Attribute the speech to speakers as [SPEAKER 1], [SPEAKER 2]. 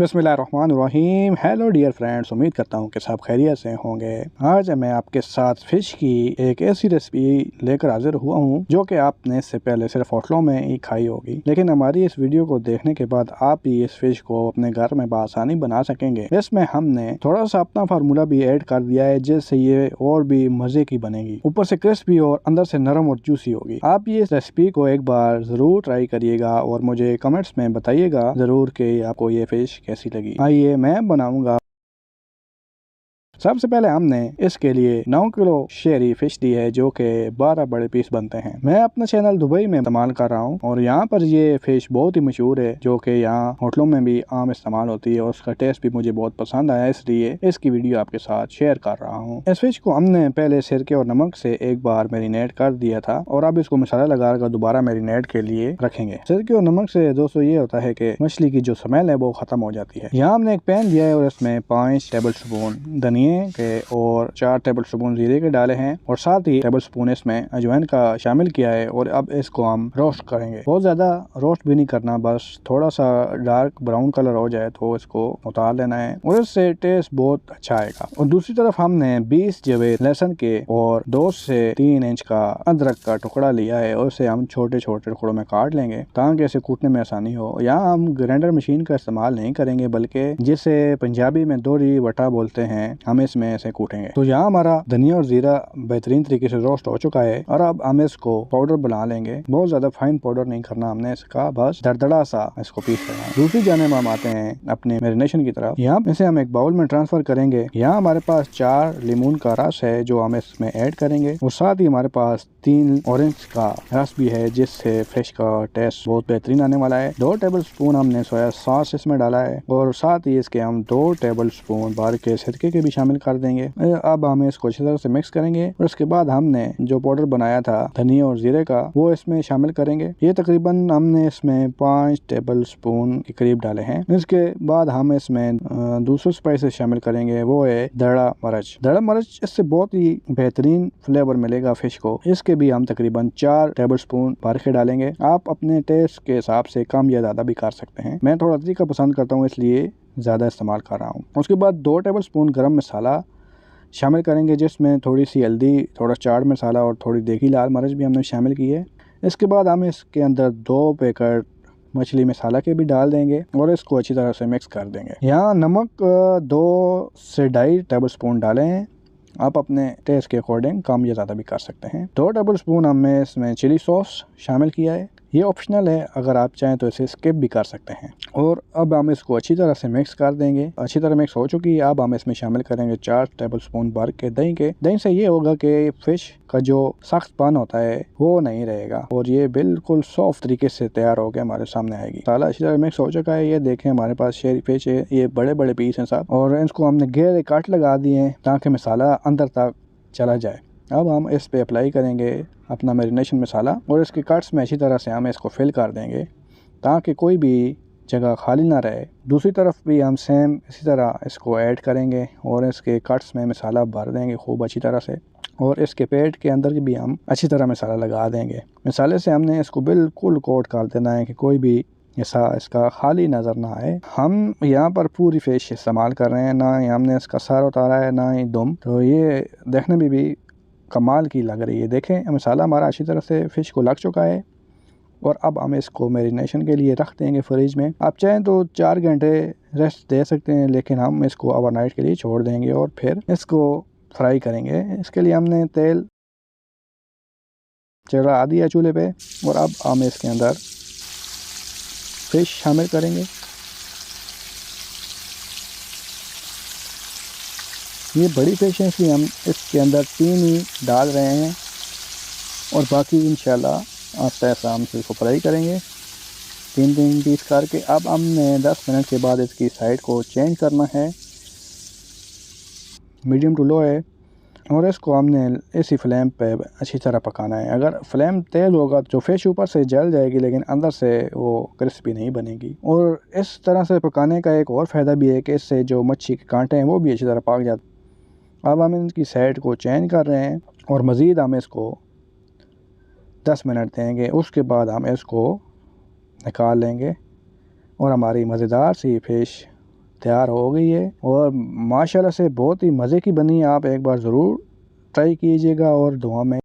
[SPEAKER 1] बिस्मिल्लाहिर्रहमानिर्रहीम। Hello dear friends, उम्मीद करता हूँ कि सब खैरियत से होंगे। आज मैं आपके साथ फ़िश की एक ऐसी रेसिपी लेकर हाजिर हुआ हूँ जो कि आपने इससे पहले सिर्फ होटलों में ही खाई होगी, लेकिन हमारी इस वीडियो को देखने के बाद आप भी इस फिश को अपने घर में बआसानी बना सकेंगे। इसमें हमने थोड़ा सा अपना फार्मूला भी ऐड कर दिया है, जिससे ये और भी मजे की बनेगी, ऊपर से क्रिस्पी और अंदर से नरम और जूसी होगी। आप ये रेसिपी को एक बार जरूर ट्राई करिएगा और मुझे कमेंट्स में बताइएगा जरूर कि आपको ये फिश कैसी लगी। आइए मैं बनाऊंगा। सबसे पहले हमने इसके लिए 9 किलो शेरी फिश दी है, जो कि 12 बड़े पीस बनते हैं। मैं अपना चैनल दुबई में इस्तेमाल कर रहा हूँ और यहाँ पर ये फिश बहुत ही मशहूर है, जो कि यहाँ होटलों में भी आम इस्तेमाल होती है और उसका टेस्ट भी मुझे बहुत पसंद आया, इसलिए इसकी वीडियो आपके साथ शेयर कर रहा हूँ। इस फिश को हमने पहले सिरके और नमक से एक बार मैरिनेट कर दिया था और अब इसको मसाला लगाकर दोबारा मैरिनेट के लिए रखेंगे। सिरके और नमक से दोस्तों ये होता है कि मछली की जो स्मेल है वो खत्म हो जाती है। यहाँ हमने एक पैन लिया है और इसमें 5 टेबल स्पून धनिए के और 4 टेबल स्पून जीरे के डाले हैं और 7 ही टेबल स्पून इसमें अजवाइन का शामिल किया है। और अब इसको हम रोस्ट करेंगे। बहुत ज्यादा रोस्ट भी नहीं करना, बस थोड़ा सा डार्क ब्राउन कलर हो जाए तो इसको उतार लेना है और इससे टेस्ट बहुत अच्छा आएगा। और दूसरी तरफ हमने 20 जवे लहसुन के और 2 से 3 इंच का अदरक का टुकड़ा लिया है और इसे हम छोटे छोटे टुकड़ों में काट लेंगे ताकि इसे कूटने में आसानी हो। यहाँ हम ग्राइंडर मशीन का इस्तेमाल नहीं करेंगे, बल्कि जिसे पंजाबी में दोरी वटा बोलते हैं, हम इसमें ऐसे कूटेंगे। तो यहाँ हमारा धनिया और जीरा बेहतरीन तरीके से रोस्ट हो चुका है और अब हम इसको पाउडर बना लेंगे। बहुत ज्यादा फाइन पाउडर नहीं करना हमने इसका, बस दरदड़ा सा इसको पीस लेना है। दूसरी जानिब हम आते हैं अपने मैरिनेशन की तरफ। यहाँ इसे हम एक बाउल में ट्रांसफर करेंगे। यहाँ हमारे पास 4 लीमून का रस है जो हम इसमें ऐड करेंगे और साथ ही हमारे पास 3 ऑरेंज का रस भी है, जिससे फिश का टेस्ट बहुत बेहतरीन आने वाला है। 2 टेबल स्पून हमने सोया सॉस इसमें डाला है और साथ ही इसके हम 2 टेबल स्पून बारीक के सिरके के भी शामिल कर देंगे। अब हम इसको अच्छी तरह से मिक्स करेंगे और उसके बाद हमने जो पाउडर बनाया था धनिया और जीरे का वो इसमें शामिल करेंगे। ये तकरीबन हमने इसमें 5 टेबल स्पून के करीब डाले हैं। इसके बाद हम इसमें दूसरे स्पाइसेस शामिल करेंगे, वो है दड़ा मिर्च। दड़ा मिर्च इससे बहुत ही बेहतरीन फ्लेवर मिलेगा फिश को। इसके भी हम तकरीबन 4 टेबल स्पून भर के डालेंगे। आप अपने टेस्ट के हिसाब से कम या ज्यादा भी कर सकते हैं। मैं थोड़ा तीखा पसंद करता हूँ, इसलिए ज्यादा इस्तेमाल कर रहा हूँ। उसके बाद 2 टेबल स्पून गरम मसाला शामिल करेंगे, जिसमें थोड़ी सी हल्दी, थोड़ा चाट मसाला और थोड़ी देगी लाल मिर्च भी हमने शामिल की है। इसके बाद हम इसके अंदर 2 पैकेट मछली मसाला के भी डाल देंगे और इसको अच्छी तरह से मिक्स कर देंगे। यहाँ नमक 2 से 2.5 टेबल स्पून डाले हैं। आप अपने टेस्ट के अकॉर्डिंग कम या ज़्यादा भी कर सकते हैं। 2 टेबल स्पून हमने इसमें चिली सॉस शामिल किया है। ये ऑप्शनल है, अगर आप चाहें तो इसे स्किप भी कर सकते हैं। और अब हम इसको अच्छी तरह से मिक्स कर देंगे। अच्छी तरह मिक्स हो चुकी है। अब हम इसमें शामिल करेंगे 4 टेबल स्पून भर के दही के। दही से ये होगा कि फिश का जो सख्तपन होता है वो नहीं रहेगा और ये बिल्कुल सॉफ्ट तरीके से तैयार होकर हमारे सामने आएगी। मसाला अच्छी तरह मिक्स हो चुका है। ये देखें हमारे पास शेरी फिश है, ये बड़े बड़े पीस हैं साहब, और इसको हमने गहरे काट लगा दिए हैं ताकि मसाला अंदर तक चला जाए। अब हम इस पे अप्लाई करेंगे अपना मैरिनेशन मसाला और इसके कट्स में अच्छी तरह से हम इसको फिल कर देंगे ताकि कोई भी जगह खाली ना रहे। दूसरी तरफ भी हम सेम इसी तरह इसको ऐड करेंगे और इसके कट्स में मसाला भर देंगे खूब अच्छी तरह से और इसके पेट के अंदर भी हम अच्छी तरह मसाला लगा देंगे। मसाले से हमने इसको बिल्कुल कोट कर देना है कि कोई भी ऐसा इसका खाली नज़र ना आए। हम यहाँ पर पूरी फिश इस्तेमाल कर रहे हैं, ना ही हमने इसका सर उतारा है ना ही दुम, तो ये देखने में भी कमाल की लग रही है। देखें मसाला हमारा अच्छी तरह से फ़िश को लग चुका है और अब हम इसको मैरिनेशन के लिए रख देंगे फ्रिज में। आप चाहें तो 4 घंटे रेस्ट दे सकते हैं, लेकिन हम इसको ओवरनाइट के लिए छोड़ देंगे और फिर इसको फ्राई करेंगे। इसके लिए हमने तेल चढ़ा दिया चूल्हे पे और अब हम इसके अंदर फिश शामिल करेंगे। ये बड़ी फिश है इसलिए हम इसके अंदर 3 ही डाल रहे हैं और बाकी इंशाल्लाह आस्ता आस्ता हम इसको फ्राई करेंगे 3 पीस करके। अब हमने 10 मिनट के बाद इसकी साइड को चेंज करना है, मीडियम टू लो है, और इसको हमने इसी फ्लेम पे अच्छी तरह पकाना है। अगर फ्लेम तेज़ होगा तो फिश ऊपर से जल जाएगी लेकिन अंदर से वो क्रिस्पी नहीं बनेगी। और इस तरह से पकाने का एक और फ़ायदा भी है कि इससे जो मच्छी के कांटे हैं वो भी अच्छी तरह पक जाते हैं। अब हम इनकी साइड को चेंज कर रहे हैं और मज़ीद हम इसको 10 मिनट देंगे। उसके बाद हम इसको निकाल लेंगे और हमारी मज़ेदार सी फ़िश तैयार हो गई है और माशाल्लाह से बहुत ही मज़े की बनी है। आप एक बार ज़रूर ट्राई कीजिएगा और दुआ में